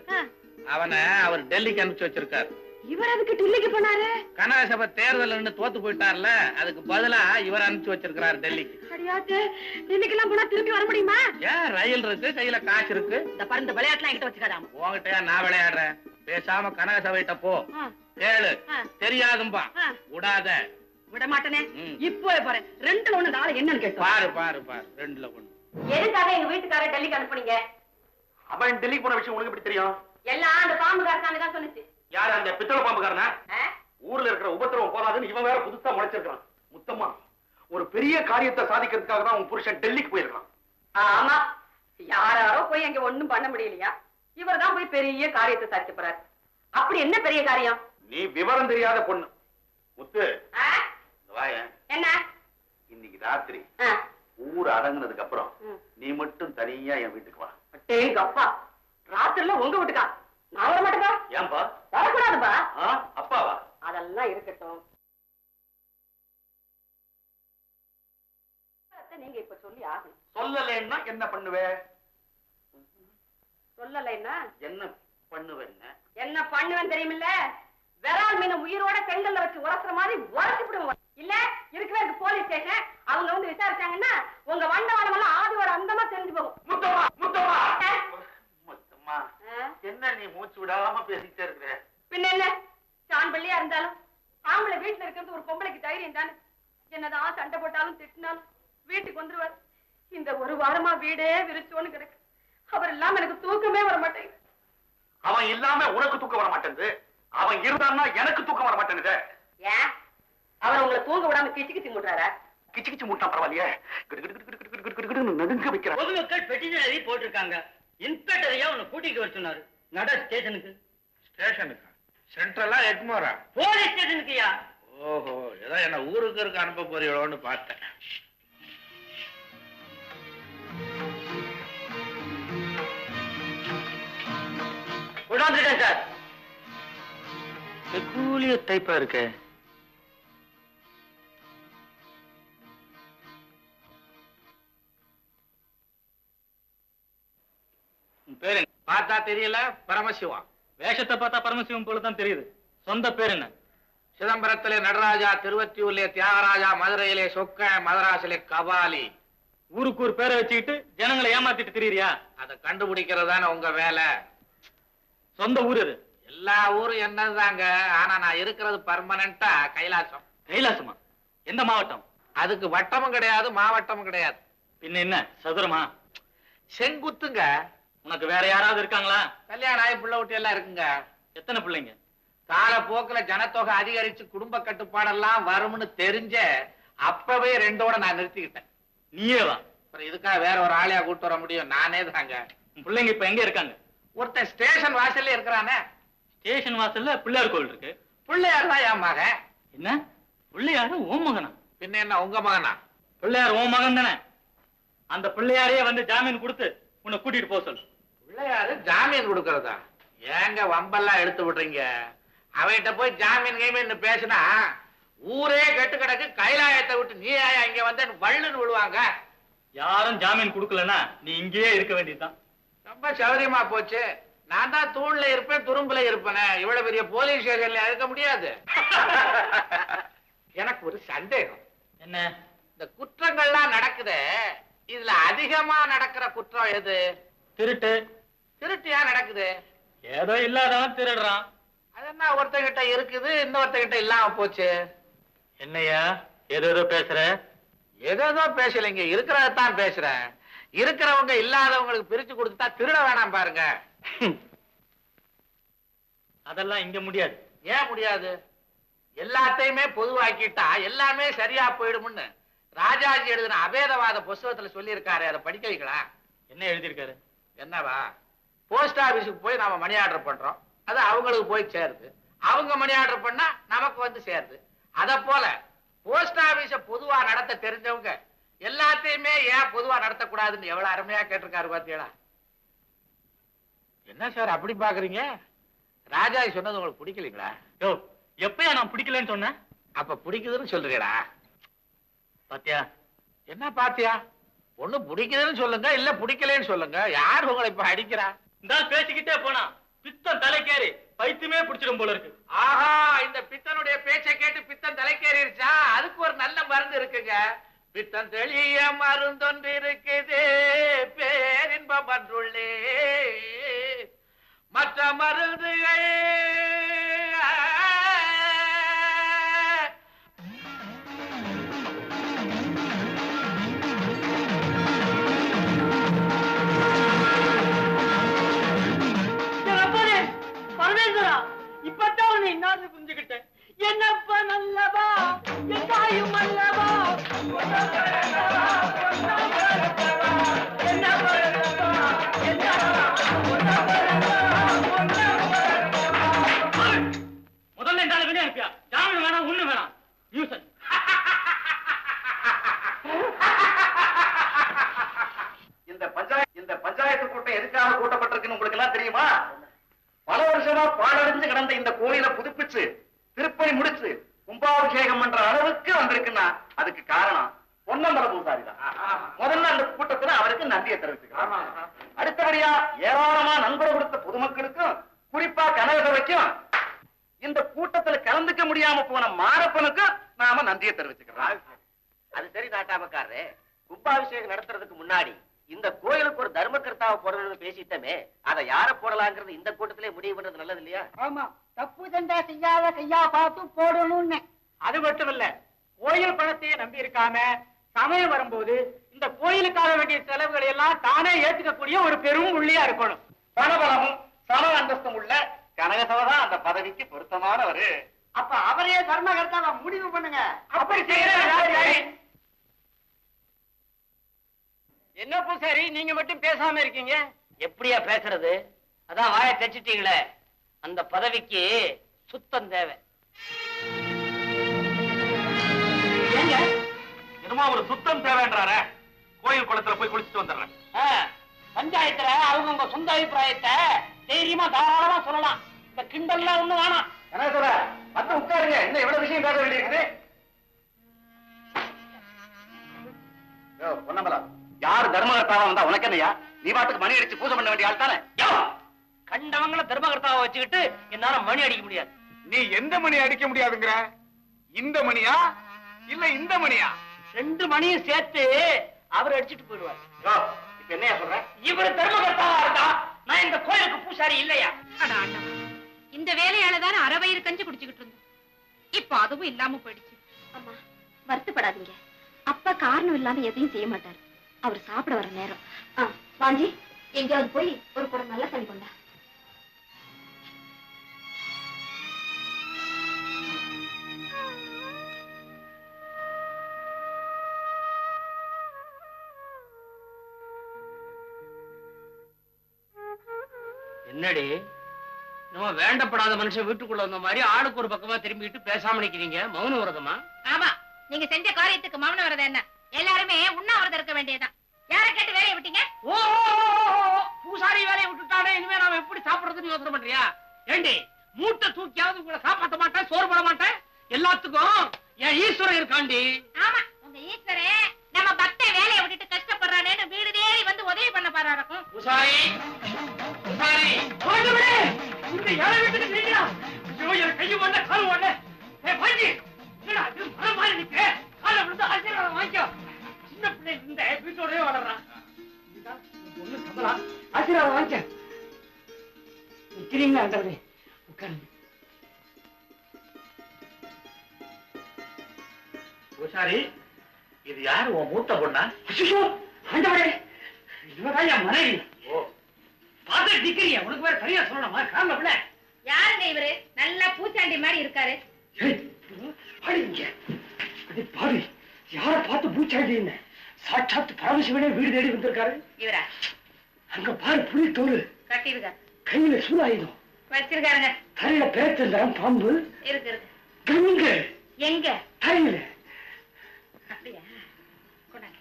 B: அவனை அவர் டெல்லிக்கு அனுப்பிச்சு வச்சிருக்காரு.
C: இவர் அதுக்கு டெல்லிக்கு போனாரு?
B: கனகசபை தேர்தல் தோத்து போயிட்டார்ல, அதுக்கு பதிலா இவர் அனுப்பிச்சு வச்சிருக்கிறார் டெல்லிக்கு.
C: அடியாத்து, டெல்லிக்கெல்லாம் போனா திரும்பி வர முடியுமா?
B: ஏன், ரயில் இருக்கு, கையில காசு இருக்கு.
C: இந்த பறந்த விளையாட்டுலாம் என்கிட்ட வச்சுக்காதாம.
B: உங்ககிட்ட நான் விளையாடுறேன். பேசாம கனகசபைட்ட போ, கேளு. தெரியாதும்பா, விடாத.
C: விட மாட்டேனே. இப்போ போறேன். 2ல 1 நாளை என்னன்னு கேட்டு
B: பாரு பாரு பாரு. 2ல 1.
C: எதுக்காக எங்க வீட்டுக்கார டெல்லிக்கு அனுப்புனீங்க?
F: அவன் டெல்லிக்கு போன விஷயம் உங்களுக்கு எப்படி தெரியும்?
C: எல்லாம் அந்த பாம்புக்கார சாமி தான் சொன்னுச்சு.
F: யாரு அந்த பித்தளை பாம்புக்காரனா? ஊர்ல இருக்கிற உபத்திரவம் போதாதுன்னு இவன் வேற புதுசா முளைச்சிருக்கான். முத்தம்மா, ஒரு பெரிய காரியத்தை சாதிக்கிறதுக்காக தான் உன் புருஷன் டெல்லிக்கு போயிருக்கான்.
C: ஆமா, யாராரோ போய் அங்க ஒண்ணும் பண்ண முடியலையா? இவர் தான் போய் பெரிய காரியத்தை சாதிக்க போறாரு. அப்படி என்ன பெரிய காரியம்?
F: நீ விவரம் தெரியாத பொண்ணு. முத்து, வாயேன்.
C: என்ன?
F: இன்னைக்கு ராத்திரி ஊர் அடங்குனதுக்கு அப்புறம் நீ மட்டும் தனியா என் வீட்டுக்கு வா.
C: டேங்க அப்பா, ராத்திரில உங்க வீட்டுக்கா? நான் வர மாட்டேங்க.
F: ஏன்பா?
C: வரக்கூடாதுப்பா.
F: அப்பாவா?
C: அதெல்லாம் இருக்கட்டும். நீங்க இப்ப சொல்லி ஆகணும்.
F: சொல்லலைன்னா என்ன பண்ணுவே?
C: சொல்லலைன்னா
F: என்ன பண்ணுவேன்?
C: என்ன பண்ணுவேன் தெரியுமில்ல? விரால் மீன் உயிரோட செங்கல்ல வச்சு உரசுற மாதிரி உரசி விடுவோம். இல்ல இருக்கவே இருக்கு போலீஸ் ஸ்டேஷன். அவங்க வந்து விசாரிச்சாங்கன்னா உங்க வண்டவாளம் எல்லாம் ஆதியோட அந்தமா தெரிஞ்சு போகும்.
F: முத்தம்மா, முத்தம்மா, முத்தம்மா, என்ன நீ மூச்சு விடாம பேசிட்டே இருக்கிற?
C: பின்ன என்ன, சான் பள்ளியா இருந்தாலும் ஆம்பளை வீட்டுல இருக்கிறது ஒரு பொம்பளைக்கு தைரியம் தானே. என்னதான் சண்டை போட்டாலும் திட்டினாலும் வீட்டுக்கு வந்துருவார். இந்த 1 வாரமா வீடே விரிச்சோன்னு கிடக்கு. அவர் இல்லாம எனக்கு தூக்கமே வர மாட்டேங்குது.
F: அவன் இல்லாம உனக்கு தூக்கம் வர மாட்டேங்குது, அவன் இருந்தான்னா எனக்கு தூக்கம் வர மாட்டேங்குது.
C: ஏன் அவர் உங்களை தூங்க விடாம கிச்சு கிச்சு முட்டுறாரா?
F: கிச்சு கிச்சு மூட்டா பரவாயில்லையே, நடுங்க வைக்கிறான்.
E: பொதுமக்கள் பெட்டிஷன் எழுதி போட்டிருக்காங்க. இன்ஸ்பெக்டரையா உன்னை கூட்டிட்டு வர சொன்னாரு. நட ஸ்டேஷனுக்கு.
B: ஸ்டேஷனுக்கு? சென்ட்ரலா எக்மோரா?
E: போலீஸ் ஸ்டேஷனுக்குயா.
B: ஓஹோ, ஏதோ என்ன ஊருக்கு இருக்க அனுப்ப போறீங்களோன்னு பார்த்தேன்.
E: கொண்டாந்துட்டேன் சார்.
F: கூலிய டைப்பா இருக்கு.
B: பேரு பார்த்தா தெரியல, பரமசிவா.
G: வேஷத்தை பார்த்தா பரமசிவம் போலதான் தெரியுது. சொந்த பேர் என்ன?
B: சிதம்பரத்திலே நடராஜா, திருவத்தியூர்லே தியாகராஜா, மதுரையிலே சொக்க, மதராசிலே கபாலி.
G: ஊருக்கு ஒரு பேரை வச்சுக்கிட்டு ஜனங்களை ஏமாத்திட்டு திரியறியா?
B: அதை கண்டுபிடிக்கிறதான உங்க வேலை.
G: சொந்த ஊர் அது?
B: எல்லா ஊரும் என்னதாங்க, ஆனா நான் இருக்கிறது பர்மனண்டா கைலாசம்.
G: கைலாசமா? எந்த மாவட்டம்?
B: அதுக்கு வட்டமும் கிடையாது, மாவட்டமும் கிடையாது.
G: பின்ன என்ன, சதுரமா?
B: செங்குத்துங்க.
G: உனக்கு வேற யாராவது இருக்காங்களா?
B: கல்யாணம் ஆகி பிள்ளை ஊட்டி எல்லாம் இருக்குங்க.
G: எத்தனை பிள்ளைங்க?
B: காலப்போக்குல ஜனத்தொகை அதிகரிச்சு குடும்ப கட்டுப்பாடெல்லாம் வரும்னு தெரிஞ்ச அப்பவே 2ஓட நான் நிறுத்திக்கிட்டேன்.
G: நீயே வா.
B: அப்புறம் இதுக்காக வேற ஒரு ஆளையா கூட்டு வர முடியும்? நானே தாங்க.
G: உன் பிள்ளைங்க இப்ப எங்க இருக்காங்க?
B: ஒருத்தன் ஸ்டேஷன் வாசல்ல இருக்கிறானே.
G: ஸ்டேஷன் வாசல்ல பிள்ளையார் கோவில் இருக்கு.
B: பிள்ளையார் தான் என் மகன்.
G: என்ன பிள்ளையாரு உன் மகனா?
B: பின்ன என்ன உங்க மகனா?
G: பிள்ளையார் உன் மகன் தானே? அந்த பிள்ளையாரையே வந்து ஜாமீன் கொடுத்து உன்னை கூட்டிட்டு போக சொல்லு.
B: பிள்ளையாரு ஜாமீன் கொடுக்கறதா? ஏங்க வம்பெல்லாம் எடுத்து விடுறீங்க? அவன்கிட்ட போய் ஜாமீன் கீமீன் பேசினா ஊரே கெட்டு கிடக்கு, கைலாயத்தை விட்டு நீ ஆயா இங்க வந்து வள்ளுன்னு விழுவாங்க.
G: யாரும் ஜாமீன் கொடுக்கலன்னா நீ இங்கேயே இருக்க வேண்டியதுதான்.
B: ரொம்ப சௌரியமா போச்சு. நான் தான் தூண்ல இருப்பேன், துரும்புல இருப்பேனே. இவ்வளவு பெரிய போலீஸ் ஸ்டேஷன்ல இருக்க முடியாது. எனக்கு ஒரு சந்தேகம்.
G: என்ன?
B: இந்த குற்றங்கள்லாம் நடக்குது, இதுல அதிகமா நடக்கிற குற்றம் எது?
G: திருட்டு.
B: திருட்டியா நடக்குது?
G: ஏதோ இல்லாதவன் திருடுறான்.
B: அது என்ன ஒருத்தகிட்ட இருக்குது, இன்னொருத்தகிட்ட இல்லாம போச்சு?
G: என்னையா ஏதோ பேசுற?
B: ஏதோ பேசலைங்க, இருக்கிறதான் பேசுறேன். இருக்கிறவங்க இல்லாதவங்களுக்கு பிரிச்சு கொடுத்துட்டா திருட வேணாம் பாருங்க.
G: அதெல்லாம் இங்க முடியாது.
B: ஏன் முடியாது? எல்லாத்தையுமே பொதுவாக்கிட்டா எல்லாமே சரியா போயிடும்னு ராஜாஜி எழுதின அபேதவாத புஸ்தகத்துல சொல்லி இருக்காரு. அதை படிக்க வைக்கலாம்.
G: என்ன எழுதியிருக்காரு?
B: என்னவா? போஸ்ட் ஆபீஸுக்கு போய் நாம மணி ஆர்டர் பண்றோம், அது அவங்களுக்கு போய் சேருது. அவங்க மணி ஆர்டர் பண்ணா நமக்கு வந்து சேருது. அத போல போஸ்ட் ஆபீஸ பொதுவா நடத்த தெரிஞ்சவங்க எல்லாத்தையுமே ஏன் பொதுவா நடத்தக்கூடாதுன்னு எவ்வளவு அருமையா கேட்டிருக்காரு பாத்தீங்களா? என்ன சார் அப்படி பாக்குறீங்க? ராஜாஜி சொன்னது உங்களுக்கு பிடிக்கலீங்களா?
G: யோ, எப்பயா நான் பிடிக்கலன்னு சொன்னேன்?
B: அப்ப பிடிக்குதுன்னு சொல்றீங்களா?
G: பாத்தியா?
B: என்ன பாத்தியா? ஒண்ணு பிடிக்குதுன்னு சொல்லுங்க, இல்ல பிடிக்கலன்னு சொல்லுங்க. யார் உங்களை இப்ப அடிக்கிறா?
G: இந்த பேசிக்கிட்டே போனா பித்தம் தலைக்கேறி பைத்தியமே பிடிச்சிடும் போல இருக்கு.
B: ஆஹா, இந்த பித்தனுடைய பேச்சை கேட்டு பித்தன் தலைக்கேறிடுச்சா? அதுக்கு ஒரு நல்ல மருந்து இருக்குங்க. பித்தன் தெளிய மருந்தொன்று இருக்குது, பேரின்பம் அன்றுள்ளே மற்ற மருந்துகள்.
E: பரமேஸ்வரா, இப்பதான் உன்னை இன்னார்னு புரிஞ்சுக்கிட்டேன். என்னப்பா நல்லவா, என் தாயும் அல்லவா,
G: முதல்ல இந்த வெளியே அனுப்பியா. ஜாமீன் வேணாம், ஒண்ணு வேணாம். நியூசன்.
F: இந்த பஞ்சாயத்து கூட்டம் எதுக்காக கூட்டப்பட்டிருக்குன்னு உங்களுக்கு எல்லாம் தெரியுமா? பல வருஷமா பாழடைஞ்சு கிடந்த இந்த கோயிலை புதுப்பிச்சு திருப்பணி முடிச்சு கும்பாபிஷேகம் பண்ற அளவுக்கு வந்திருக்குன்னா அதுக்கு காரணம் பொன்னம்பல பூசாரி தான். முதல்ல அந்த கூட்டத்துல அவருக்கு நன்றியை தெரிவிச்சுக்கிறோம். அடுத்தபடியா ஏராளமா நண்பர் கொடுத்த பொதுமக்களுக்கும், குறிப்பா கனகசபைக்கும், இந்த கூட்டத்துல கலந்துக்க முடியாம போன மாரப்பனுக்கும் நாம நன்றியை தெரிவிச்சுக்கிறோம்.
D: அது சரி நாட்டாமக்காரரே, கும்பாபிஷேகம் நடத்துறதுக்கு முன்னாடி இந்த கோயிலுக்கு ஒரு தர்மகர்த்தாவை போடணும்னு பேசிட்டமே, அதை யார போடலாங்கிறது இந்த கூட்டத்திலே முடிவு பண்றது நல்லது இல்லையா?
E: ஆமா, தப்பு தண்டா செய்யாத கையா பார்த்து போடணும்னு.
A: அது மட்டும் இல்ல, கோயில் பணத்தையே நம்பி இருக்காம சமயம் வரும்போது இந்த கோயிலுக்காக வேண்டிய செலவுகளை எல்லாம் தானே ஏத்துக்கக்கூடிய ஒரு பெரும் உள்ளியா இருக்கணும்.
F: பணபலமும் சம அந்தஸ்தும் உள்ள கனகசபை தான் அந்த பதவிக்கு பொருத்தமானவரு.
E: அப்ப அவரே தர்மகர்த்தாவை முடிவு பண்ணுங்க.
A: அப்படி செய்யற என்ன பூசாரி, நீங்க மட்டும் பேசாம இருக்கீங்க?
E: எப்படியா பேசுறது? அதான் வாயை தச்சிட்டீங்களே. அந்த பதவிக்கு சுத்தம் தேவை.
F: ஏங்க என்னமா ஒரு சுத்தம் தேவைன்றார? கோயில் குளத்துல போய் குளிச்சுட்டு வந்துடுறேன்.
E: பஞ்சாயத்துல அவங்க சொந்த அபிப்பிராயத்தை தைரியமா தாராளமா சொல்லலாம். இந்த கிண்டல்லாம் ஒண்ணு வேணாம்.
F: கனகசபை வந்து உட்காருங்க. இன்னும் எவ்வளவு விஷயம் பேச வேண்டியிருக்குது. பொன்னம்பலா, யாரு தர்மகர்த்தாவா வந்தா உனக்கு என்னையா? நீ பாட்டுக்கு மணி அடிச்சு பூஜை பண்ண வேண்டிய ஆள் தானே?
E: கண்டவங்கள தர்மகர்த்தாவை வச்சுக்கிட்டு என்னால மணி அடிக்க முடியாது.
F: நீ எந்த மணி அடிக்க முடியாதுங்கிற? இந்த மணியா இல்ல இந்த மணியா?
E: 2 மணியும் சேர்த்து அவர் அடிச்சுட்டு போயிடுவார்.
F: இப்ப என்னையா சொல்ற?
E: இவர் தர்மகர்த்தாவா இருந்தா நான் இந்த கோயிலுக்கு பூசாரி இல்லையா?
C: இந்த வேலையால தானே அரை வயிறு கஞ்சி குடிச்சுக்கிட்டு இருந்தோம். இப்ப அதுவும் இல்லாம போயிடுச்சு.
H: அம்மா, வருத்தப்படாதீங்க. அப்பா காரணம் இல்லாம எதையும் செய்ய மாட்டாரு. அவர் சாப்பிட வர நேரம். வாஞ்சி, எங்கேயாவது போய் ஒரு குடம் நல்ல தண்ணி கொண்டா.
E: என்னடி நம்ம வேண்டப்படாத மனுஷன் வீட்டுக்குள்ள வந்த மாதிரி ஆளுக்கு ஒரு பக்கமா திரும்பிட்டு பேசாம நிக்கிறீங்க? மௌன விரதமா?
H: ஆமா, நீங்க செஞ்ச காரியத்துக்கு மௌன விரதம் என்ன? எல்லாருமே உண்ணாவிரதம் இருக்க வேண்டியதுதான். யார கேட்டு வேலையை விட்டீங்க?
E: ஓ, பூசாரி வேலையை விட்டுட்டானே, இனிமே நாம எப்படி சாப்பிடுறதுன்னு யோசனை பண்றியா? ஏண்டி, மூட்டை தூக்கியாவது உங்களை காப்பாற்ற மாட்டேன், சோறு போட மாட்டேன், எல்லாத்துக்கும் என் ஈஸ்வரன் இருக்காண்டி.
H: ஆமா, உங்க ஈஸ்வரன் நம்ம பக்தன் வேலையை விட்டுட்டு கஷ்டப்படுறானேன்னு வீடு தேடி வந்து உதவி பண்ண பாராருக்கும்.
E: பூசாரி, பூசாரி, ஆண்டவரே, இந்த ஏழை வீட்டுக்கு நீங்களா? ஐயோ, என் கையை ஓட, கால் ஓட. பாஞ்சி, என்னடா இது மரம் மாதிரி நிக்க? காலை விழுந்து ஆசீர்வாதம் வாங்கிக்கோ. சின்ன பிள்ளை இருந்த வீட்டோடவே வளர்றான். இதுதான் உன் பொண்ணு கமலா. ஆசீர்வாதம் வாங்கிக்க. நிக்கிறீங்களா ஆண்டவரே? உட்காருங்க.
B: பூசாரி, இது யாரு உன் மூத்த பொண்ணா?
E: ஐயோ, ஆண்டவரே, இவதான் என் மனைவி.
B: ஓ,
E: பார்த்து நிக்கிறியா? உனக்கு வேற தனியா சொல்லணுமா? காரணம் பிள்ளை.
H: யாருங்க இவரு? நல்லா பூச்சாண்டி மாதிரி இருக்காரு.
E: பாவி, யார பார்த்து பூச்சாண்டின்னு சாட்சாத்து பரமசிவனே வீடு தேடி வந்திருக்காரு.
H: இவரா?
E: அங்க பாரு, புலி தோடு,
H: கட்டிருக்காரு,
E: கையில சூலாயுதம்,
H: வச்சிருக்காருங்க.
E: தலையில பேச்சந்தரம் பாம்பு
H: இருக்கு இருக்கு.
E: கங்க
H: எங்க?
E: தலையில.
H: அப்படியா? கொண்டாங்க.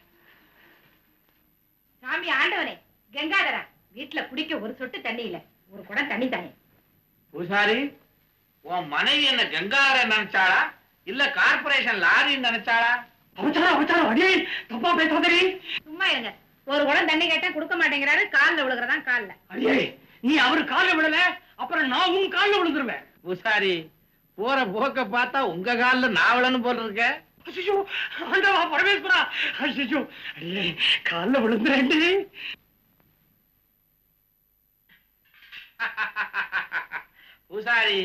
H: சாமி ஆண்டவனே, கங்காதரா, வீட்டுல குடிக்க ஒரு சொட்டு தண்ணி இல்ல, ஒரு குடம் தண்ணி தானே.
B: பூசாரி, உன் மனைவி என்ன கங்கார நினைச்சாளா இல்ல கார்பரேஷன் லாரின்னு நினைச்சாளா?
E: அவச்சாரம் அடியே, தப்பா பேசாதே.
H: சும்மா இருங்க. ஒரு குடம் தண்ணி கேட்டா கொடுக்க மாட்டேங்கிறாரு, கால்ல விழுகிறதான் கால்ல.
E: அடியே, நீ அவரு கால்ல விடல, அப்புறம் நான் உன் கால்ல விழுந்துருவேன்.
B: பூசாரி, போற போக்க பார்த்தா உங்க கால்ல நாவலன்னு போல இருக்க.
E: ஐயோ, ஆண்டவா பரமேஸ்வரா, ஐயோ, அடியே, கால்ல விழுந்துறேன்டி.
B: பூசாரி,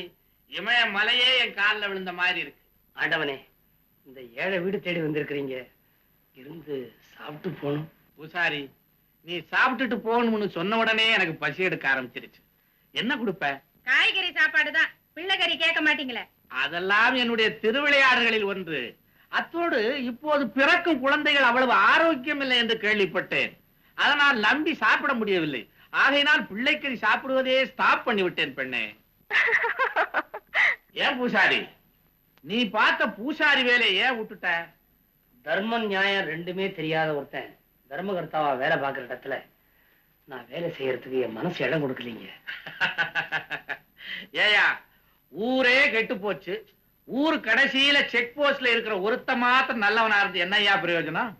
B: இமய மலையே என் கால்ல விழுந்த மாதிரி இருக்கு.
E: ஆண்டவனே, இந்த ஏழை வீடு தேடி வந்திருக்கிறீங்க, இருந்து சாப்பிட்டு போகணும்.
B: பூசாரி, நீ சாப்பிட்டுட்டு போகணும்னு சொன்ன உடனே எனக்கு பசி எடுக்க ஆரம்பிச்சிருச்சு. என்ன கொடுப்ப?
H: காய்கறி சாப்பாடுதான், பிள்ளைகறி கேட்க மாட்டீங்களே.
B: அதெல்லாம் என்னுடைய திருவிளையாடுகளில் ஒன்று. அத்தோடு இப்போது பிறக்கும் குழந்தைகள் அவ்வளவு ஆரோக்கியம் இல்லை என்று கேள்விப்பட்டேன். அதனால் நம்பி சாப்பிட முடியவில்லை. ஆகையினால் பிள்ளைக்கறி சாப்பிடுவதே ஸ்டாப் பண்ணி விட்டேன் பெண்ணே. ஏன் பூசாரி, நீ பார்த்த பூசாரி வேலையை ஏன் விட்டுட்ட?
E: தர்மம் நியாயம் ரெண்டுமே தெரியாத ஒருத்தன் தர்மகர்த்தாவா வேலை பார்க்கிற இடத்துல நான் வேலை செய்யறதுக்கு என் மனசு இடம் கொடுக்கலீங்க.
B: ஏயா, ஊரே கெட்டு போச்சு. ஊர் கடைசியில செக் போஸ்ட்ல இருக்கிற ஒருத்த மாத்திரம் நல்லவனா இருந்து என்னையா பிரயோஜனம்?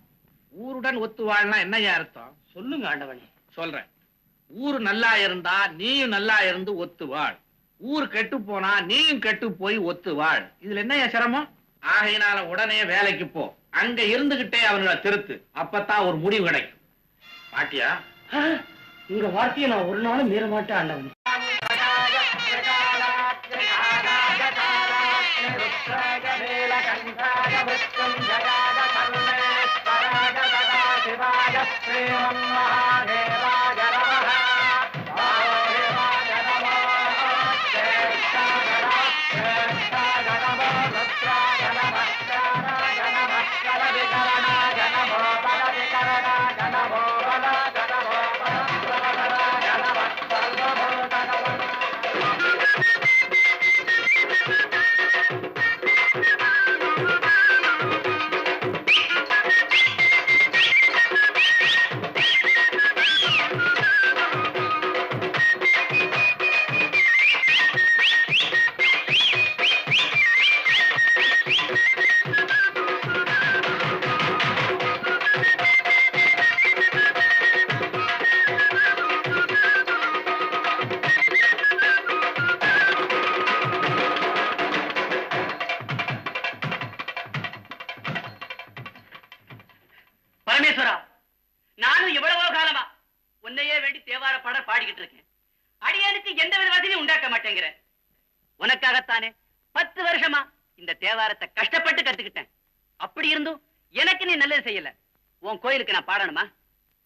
B: ஊருடன் ஒத்து வாழ்னா என்னையா அர்த்தம்?
E: சொல்லுங்க ஆண்டவனே.
B: சொல்றேன். ஊரு நல்லா இருந்தா நீயும் நல்லா இருந்து ஒத்து வாழ். ஊர் கெட்டு போனா நீயும் கெட்டு போய் ஒத்து வாழ். இதுல என்னையா சிரமம்? ஆகையினால உடனே வேலைக்கு போ. அங்க இருந்துகிட்டே அவங்கள திருத்து. அப்பதான் ஒரு முடிவு கிடைக்கும். பாட்டியா?
E: உங்க வார்த்தையை நான் ஒரு நாளும் மீற மாட்டேன் ஆண்டவனே. பரமேஸ்வரா, நானும் இவ்வளவோ காலமா உன்னையே வேண்டி தேவார பாடல் பாடிக்கிட்டு இருக்கேன். அடியானுக்கு எந்த வித வசதியும் உண்டாக்க மாட்டேங்கிற. உனக்காகத்தானே 10 வருஷமா இந்த தேவாரத்தை கஷ்டப்பட்டு கத்துக்கிட்டேன். அப்படி இருந்தும் எனக்கு நீ நல்லது செய்யல. உன் கோயிலுக்கு நான் பாடணுமா?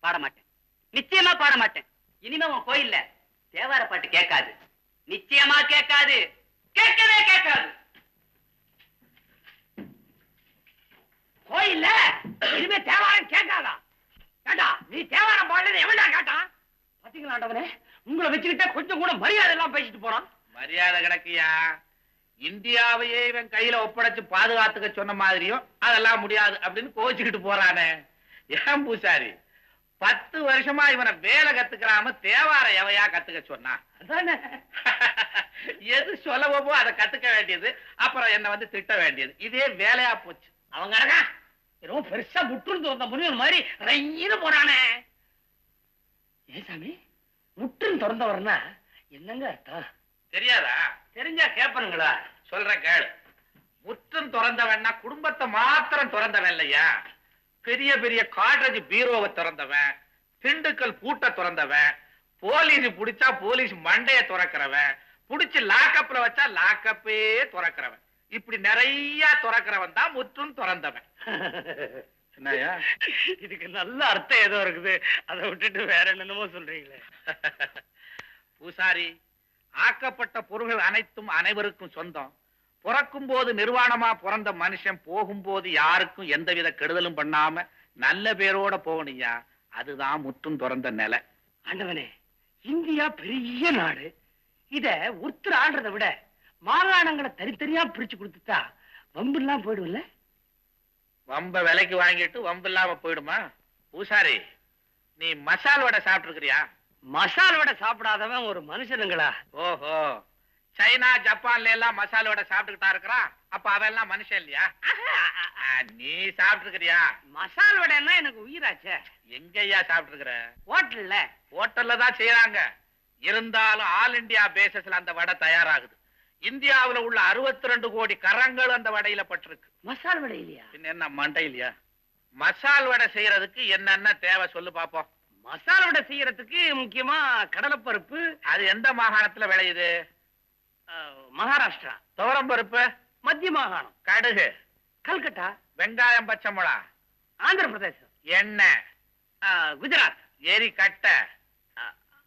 E: பாட மாட்டேன், நிச்சயமா பாட மாட்டேன். இனிமே உன் கோயில்ல தேவார பாட்டு கேட்காது, நிச்சயமா கேட்காது, கேட்கவே கேட்காது. கோயில்ல இனிமே தேவாரம் கேட்காதா? கேட்டா நீ தேவாரம் பாடல எவன்டா கேட்டான்? பாத்தீங்களா ஆண்டவனே, உங்களை வச்சுக்கிட்டா கொஞ்சம் கூட மரியாதை எல்லாம் பேசிட்டு போறான்.
B: மரியாதை கிடக்கியா? இந்தியாவையே இவன் கையில ஒப்படைச்சு பாதுகாத்துக்க சொன்ன மாதிரியும் அதெல்லாம் முடியாது அப்படின்னு கோச்சுக்கிட்டு போறானே. ஏன் பூசாரி 10 வருஷமா இவனை வேலை கத்துக்கிறாம தேவார எவையா கத்துக்க சொன்னான்? எது சொல்லவோ அதை கத்துக்க வேண்டியது, அப்புறம் என்ன வந்து திட்ட வேண்டியது, இதே வேலையா போச்சு.
E: அவங்க ரொம்ப பெருசா முற்று வந்த முனிவர் மாதிரி ரெயின்னு போறானே. ஏன் சாமி முற்றும் திறந்தவர்னா என்னங்க அர்த்தம்?
B: தெரியாதா?
E: தெரிஞ்சா கேப்பனுங்களா?
B: சொல்ற கேளு. முற்றும் திறந்தவன்னா குடும்பத்தை மாத்திரம் திறந்தவன் இல்லையா, பெரிய பெரிய காட்ரேஜ் பீரோவை திறந்தவன், திண்டுக்கல் பூட்டை திறந்தவன், போலீஸ் புடிச்சா போலீஸ் மண்டைய திறக்கிறவன், புடிச்சு லாக்கப்ல வச்சா லாக்கப்பே திறக்கிறவன், இப்படி நிறைய திறக்கிறவன் தான் முற்றும் திறந்தவன். என்னையா
E: இதுக்கு நல்ல அர்த்தம் ஏதோ இருக்குது, அதை விட்டுட்டு வேற என்னென்னமோ சொல்றீங்களே.
B: பூசாரி, ஆக்கப்பட்ட பொருள்கள் அனைத்தும் அனைவருக்கும் சொந்தம். பிறக்கும் போது நிர்வாணமா பிறந்த மனுஷன் போகும்போது யாருக்கும் எந்தவித கெடுதலும் பண்ணாம நல்ல பேரோட போகணுயா, அதுதான் முற்றும் திறந்த நிலை.
E: ஆண்டவனே, இந்தியா பெரிய நாடு. இத ஒருத்தர் ஆடுறதை விட மாகாணங்களை தனித்தனியா பிரிச்சு கொடுத்துட்டா வம்பு எல்லாம் போயிடும்ல.
B: வம்ப விலைக்கு வாங்கிட்டு வம்பு இல்லாம போயிடுமா? பூசாரி, நீ மசால் வடை சாப்பிட்டு இருக்கிறியா?
E: மசால் வடை சாப்பிடாதவன் ஒரு மனுஷனுங்களா?
B: ஓஹோ, சைனா ஜப்பான்ல எல்லாம் மசால் வடை சாப்பிட்டுக்கிட்டா இருக்கிறான், அப்ப அவன் எல்லாம் மனுஷன் இல்லையா? நீ சாப்பிட்டு இருக்கிறியா?
E: மசால் வடைன்னா எனக்கு உயிராச்சே.
B: எங்கய்யா சாப்பிட்டு இருக்கிற?
E: ஹோட்டல்ல.
B: ஹோட்டல்ல தான் செய்யறாங்க, இருந்தாலும் ஆல் இந்தியா பேசஸ்ல அந்த வடை தயாராகுது. இந்தியாவுல உள்ள 62 கோடி கரங்கள் அந்த வடையில பட்டிருக்கு.
E: மசால் வடை இல்லையா?
B: என்ன மண்டை இல்லையா? மசால் வடை செய்யறதுக்கு என்னென்ன தேவை சொல்லு பாப்போம்.
E: மசால் வடை செய்யறதுக்கு முக்கியமா கடலைப்பருப்பு.
B: அது எந்த மாகாணத்துல விளையுது?
E: மகாராஷ்டிரா.
B: துவரம் பருப்பு
E: மத்திய மாகாணம்.
B: கடுகு
E: கல்கட்டா.
B: வெங்காயம் பச்சை மிளகா
E: ஆந்திர பிரதேசம்.
B: எண்ணெய்
E: குஜராத்.
B: எரி கட்டை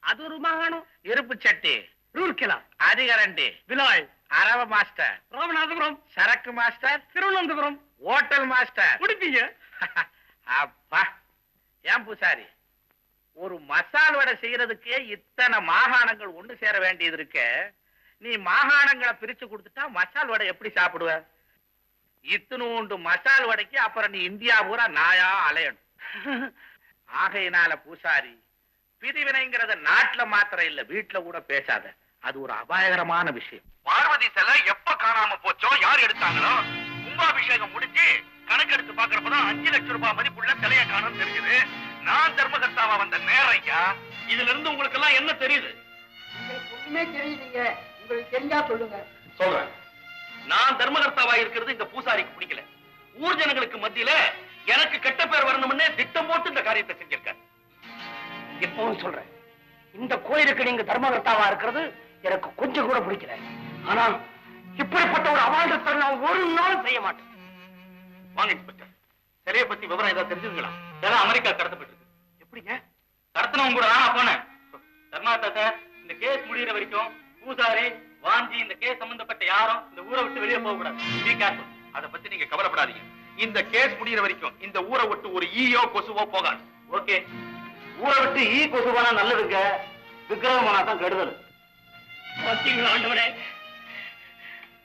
E: அது ஒரு மாகாணம்.
B: இருப்பு சட்டி
E: ரூர்கேலா.
B: அதிகரண்டி
E: விலாய்.
B: அரவ மாஸ்டர்
E: ராமநாதபுரம்.
B: சரக்கு மாஸ்டர்
E: திருவனந்தபுரம்.
B: ஹோட்டல் மாஸ்டர்
E: குடிப்பீங்க.
B: அப்பா, ஏன் பூசாரி, ஒரு மசால் வடை செய்யறதுக்கே இத்தனை மாகாணங்கள் ஒண்ணு சேர வேண்டியது இருக்கு. நீ மாகாணங்களை பிரிச்சு கொடுத்துட்டா மசால் வடை எப்படி சாப்பிடுவ? இத்தனூண்டு மசால் வடைக்கு அப்புறம் நீ இந்தியா பூரா நாயா அலையணும். ஆகையினால பூசாரி, பிரிவினைங்கிறத நாட்டுல மாத்திரம் இல்ல, வீட்டுல கூட பேசாத. அது ஒரு அபாயகரமான விஷயம்.
F: பார்வதி சிலை எப்ப காணாம போச்சோ, யார் எடுத்தாங்களோ, கும்பாபிஷேகம் முடிஞ்சு கணக்கெடுத்து பாக்குறப்பதான் 5 லட்சம் ரூபாய் மதிப்புள்ள சிலையை காணும் தெரியுது. நான் தர்மகர்த்தாவா வந்த நேரம் ஐயா. இதுல இருந்து உங்களுக்கு எல்லாம் என்ன தெரியுது?
E: ஒண்ணுமே தெரியலீங்க, உங்களுக்கு தெரிஞ்சா சொல்லுங்க.
F: சொல்றேன். நான் தர்மகர்த்தாவா இருக்கிறது இந்த பூசாரிக்கு பிடிக்கல. ஊர் ஜனங்களுக்கு மத்தியில எனக்கு கெட்ட பேர் வரணும்னு திட்டம் போட்டு இந்த காரியத்தை செஞ்சிருக்காரு.
E: எப்பவும் சொல்றேன், இந்த கோயிலுக்கு நீங்க தர்மகர்த்தாவா இருக்கிறது எனக்கு கொஞ்சம் கூட பிடிக்கல. ஆனா இப்படிப்பட்ட ஒரு அவாண்டத்தை நான் ஒரு நாள் செய்ய மாட்டேன்.
F: வாங்க இன்ஸ்பெக்டர், சிலையை பத்தி விவரம் ஏதாவது தெரிஞ்சுங்களா? சிலை அமெரிக்கா கடத்தப்பட்டு இருக்கு. எப்படிங்க? கடத்தினவங்க கூட நான் போனேன். தர்மாத்தா சார், இந்த கேஸ் முடிகிற வரைக்கும் பூசாரி வாஞ்சி இந்த கேஸ் சம்பந்தப்பட்ட யாரும் இந்த ஊரை விட்டு வெளியே போக கூடாது. அதை பத்தி நீங்க கவலைப்படாதீங்க. இந்த கேஸ் முடிகிற வரைக்கும் இந்த ஊரை விட்டு ஒரு ஈயோ கொசுவோ போகாது. ஓகே?
D: ஊரை விட்டு ஈ கொசுவானா நல்லதுங்க, விக்கிரகமானா தான் கெடுதல்.
E: பாத்தீங்களா ஆண்டவரே,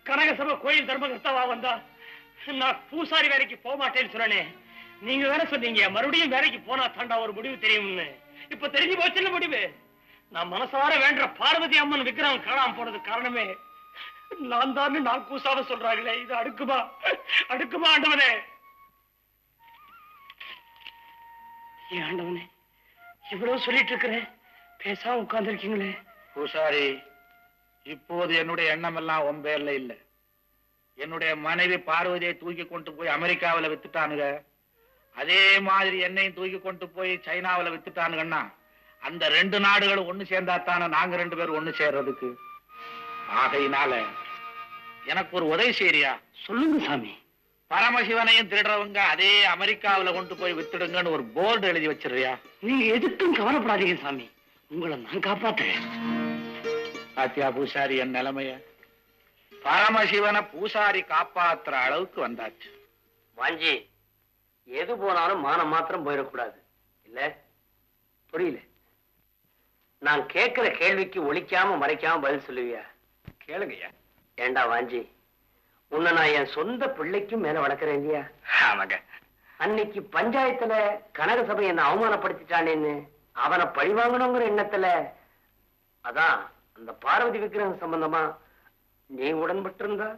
E: கனகசபை கோயில் தர்மகர்த்தாவா வந்தா நான் பூசாரி வேலைக்கு போக மாட்டேன்னு சொன்னேனே. நீங்க வேற சொன்னீங்க மறுபடியும் வேலைக்கு போனா தாண்டா ஒரு முடிவு தெரியும்னு. இப்ப தெரிஞ்சு போச்சுன்னு முடிவு. நான் மனசார வேண்ட பார்வதி அம்மன் விக்கிரகம் காணாம போனது காரணமே நான் தான். நான் கூசாவ சொல்றாங்களே, இது அடுக்குமா? அடுக்குமா ஆண்டவனே? ஏன் ஆண்டவனே இவ்வளவு சொல்லிட்டு இருக்கிறேன், பேசாம உட்கார்ந்து இருக்கீங்களே?
B: பூசாரி, இப்போது என்னுடைய எண்ணம் எல்லாம் உன் பேர்ல இல்ல. என்னுடைய மனைவி பார்வதியை தூக்கி கொண்டு போய் அமெரிக்காவில வித்துட்டானுங்க. அதே மாதிரி என்னையும் தூக்கி கொண்டு போய் சைனாவில வித்துட்டானுங்கன்னா அந்த 2 நாடுகளும் ஒண்ணு சேர்ந்தாத்தானே நாங்க 2 பேரும் ஒண்ணு சேர்றதுக்கு. ஆகையினால எனக்கு ஒரு உதவி செய்யறியா?
E: சொல்லுங்க சாமி.
B: பரமசிவனையும் திருடுறவங்க அதே அமெரிக்காவில கொண்டு போய் வித்துடுங்கன்னு ஒரு போர்டு எழுதி வச்சிருக்கியா?
E: நீங்க எதுக்கும் கவலைப்படாதீங்க சாமி, உங்களை நான் காப்பாத்துறேன்.
B: பாத்தியா பூசாரி என் நிலைமைய? பரமசிவனை பூசாரி காப்பாத்துற அளவுக்கு வந்தாச்சு.
A: வாஞ்சி, எது போனாலும் மானம் மாத்திரம் போயிடக்கூடாது இல்ல? புரியல? நான் கேட்கிற கேள்விக்கு ஒளிக்காம மறைக்காம பதில் சொல்லுவியா?
F: கேளுங்க ஐயா.
A: ஏண்டா வாஞ்சி, உன்னை நான் என் சொந்த பிள்ளைக்கும் மேல வளர்க்கிறேன் இல்லையா?
F: ஆமாங்க.
A: அன்னைக்கு பஞ்சாயத்துல கனக சபை என்ன அவமானப்படுத்திட்டானேன்னு அவனை பழிவாங்கணுங்கிற எண்ணத்துல அதான் அந்த பார்வதி விக்கிரகம் சம்பந்தமா நீ உடன்பட்டு இருந்தா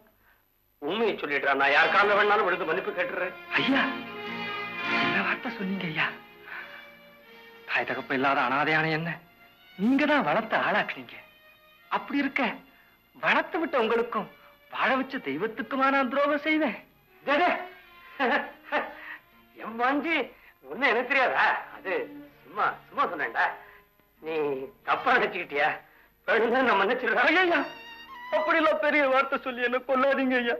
A: உண்மையை சொல்லிடுறா. நான் யார் கால வேணாலும் விழுந்து மன்னிப்பு கேட்டுறேன்.
F: ஐயா, என்ன வார்த்தை சொன்னீங்க ஐயா? தாய் தகப்ப இல்லாத அனாதையான என்ன நீங்க தான் வளர்த்து ஆளாக்குனீங்க. அப்படி இருக்க வளர்த்து விட்ட உங்களுக்கும் வாழ வச்ச தெய்வத்துக்குமா நான் துரோகம் செய்வேன்?
A: என் வாஞ்சி, ஒண்ணு எனக்கு தெரியாதா? அது சும்மா சும்மா சொன்னேன்டா. நீ தப்பா நினைச்சுக்கிட்டியா? நான் மன்னிச்சிடுறேன்.
F: ஐயா, அப்படி எல்லாம் பெரிய வார்த்தை சொல்லி என்ன கொல்லாதீங்க ஐயா.